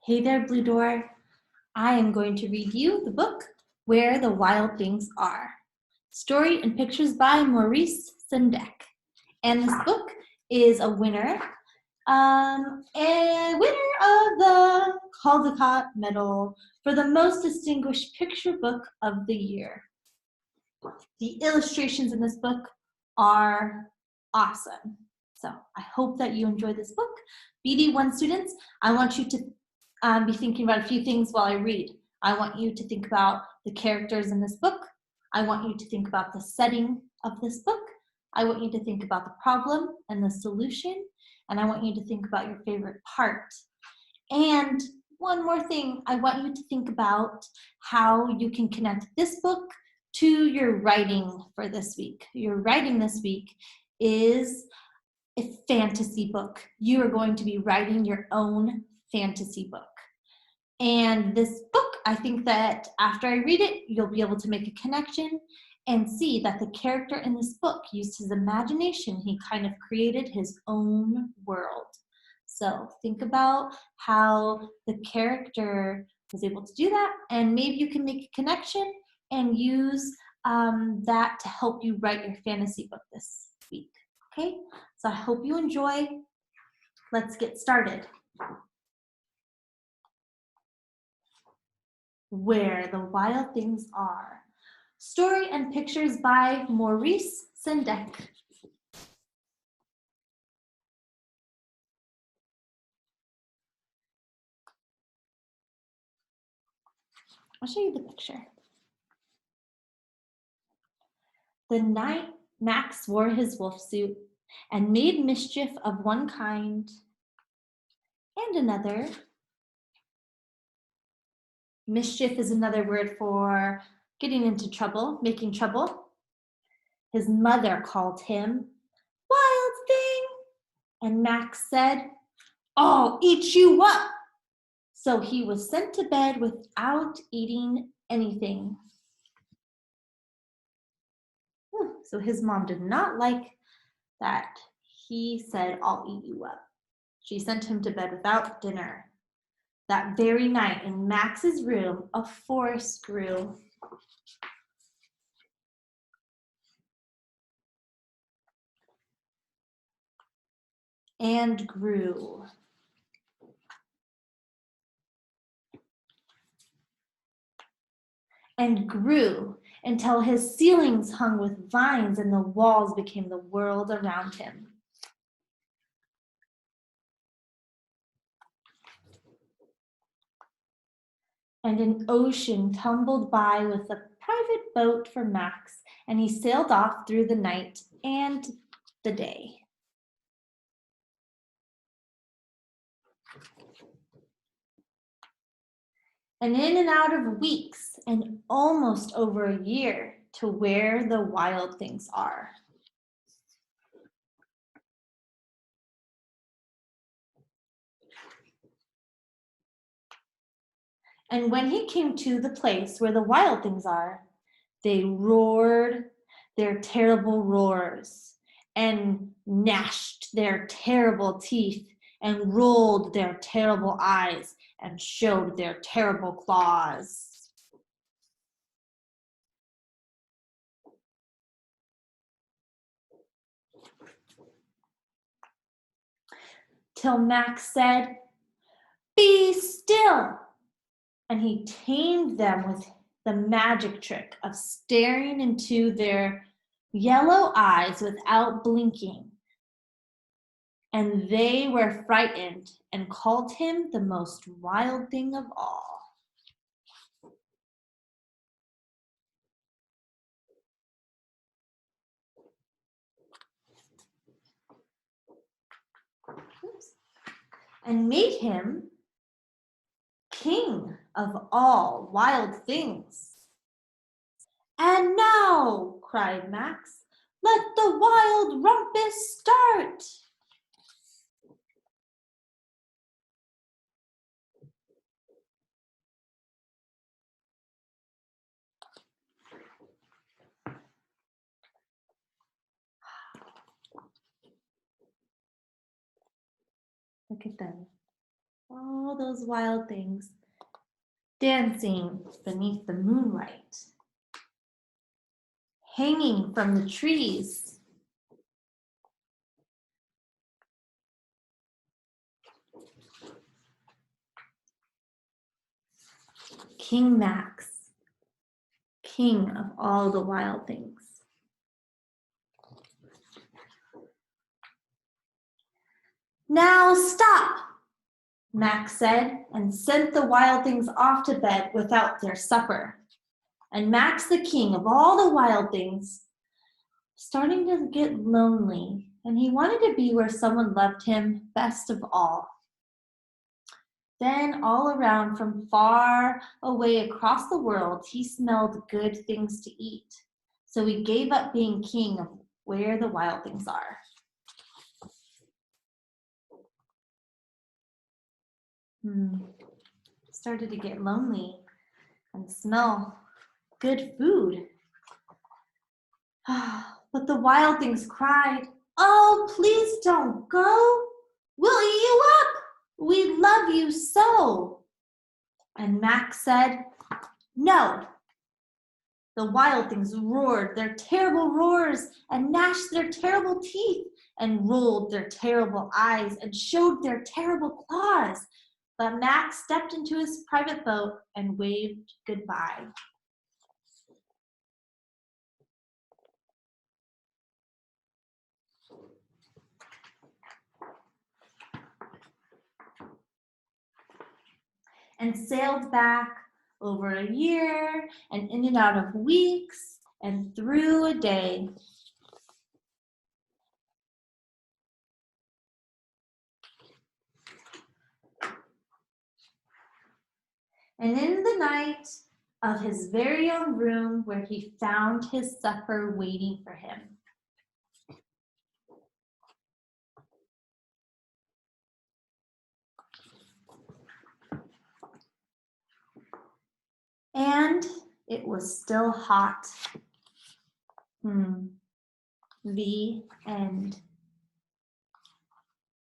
Hey there, Blue Door. I am going to read you the book, Where the Wild Things Are. Story and pictures by Maurice, Sendak. And this book is a winner of the Caldecott Medal for the most distinguished picture book of the year. The illustrations in this book are awesome. So I hope that you enjoy this book. BD1 students, I want you to be thinking about a few things while I read. I want you to think about the characters in this book. I want you to think about the setting of this book. I want you to think about the problem and the solution. And I want you to think about your favorite part. And one more thing, I want you to think about how you can connect this book to your writing for this week. Your writing this week is a fantasy book. You are going to be writing your own fantasy book. And this book, I think that after I read it, you'll be able to make a connection and see that the character in this book used his imagination. He kind of created his own world. So think about how the character was able to do that, and maybe you can make a connection and use that to help you write your fantasy book this week. Okay, so I hope you enjoy. Let's get started. Where the Wild Things Are. Story and pictures by Maurice, Sendak. I'll show you the picture. The night Max wore his wolf suit and made mischief of one kind and another. Mischief is another word for getting into trouble, making trouble. His mother called him Wild Thing, and Max said, "I'll eat you up." So he was sent to bed without eating anything. So his mom did not like that he said, "I'll eat you up." She sent him to bed without dinner. That very night in Max's room, a forest grew. And grew. And grew until his ceilings hung with vines and the walls became the world around him. And an ocean tumbled by with a private boat for Max, and he sailed off through the night and the day. And in and out of weeks and almost over a year to where the wild things are. And when he came to the place where the wild things are, they roared their terrible roars and gnashed their terrible teeth and rolled their terrible eyes and showed their terrible claws. Till Max said, "Be still." And he tamed them with the magic trick of staring into their yellow eyes without blinking. And they were frightened and called him the most wild thing of all. And made him king of all wild things. "And now," cried Max, "let the wild rumpus start." Look at them. All those wild things dancing beneath the moonlight, hanging from the trees. King Max, king of all the wild things. Now stop, Max said, and sent the wild things off to bed without their supper. And Max, the king of all the wild things, starting to get lonely, and he wanted to be where someone loved him best of all. Then all around from far away across the world, he smelled good things to eat. So he gave up being king of where the wild things are. Started to get lonely and smell good food. But the wild things cried, "Oh, please don't go. We'll eat you up. We love you so." And Max said, "No." The wild things roared their terrible roars and gnashed their terrible teeth and rolled their terrible eyes and showed their terrible claws. But Max stepped into his private boat and waved goodbye. And sailed back over a year and in and out of weeks and through a day. And in the night of his very own room where he found his supper waiting for him. And it was still hot. The end.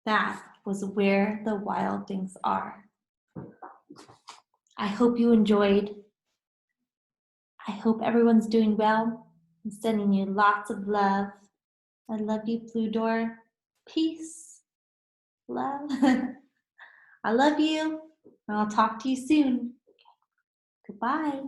That was where the wild things are. I hope you enjoyed. I hope everyone's doing well. I'm sending you lots of love. I love you, Blue Door. Peace. Love. I love you. And I'll talk to you soon. Goodbye.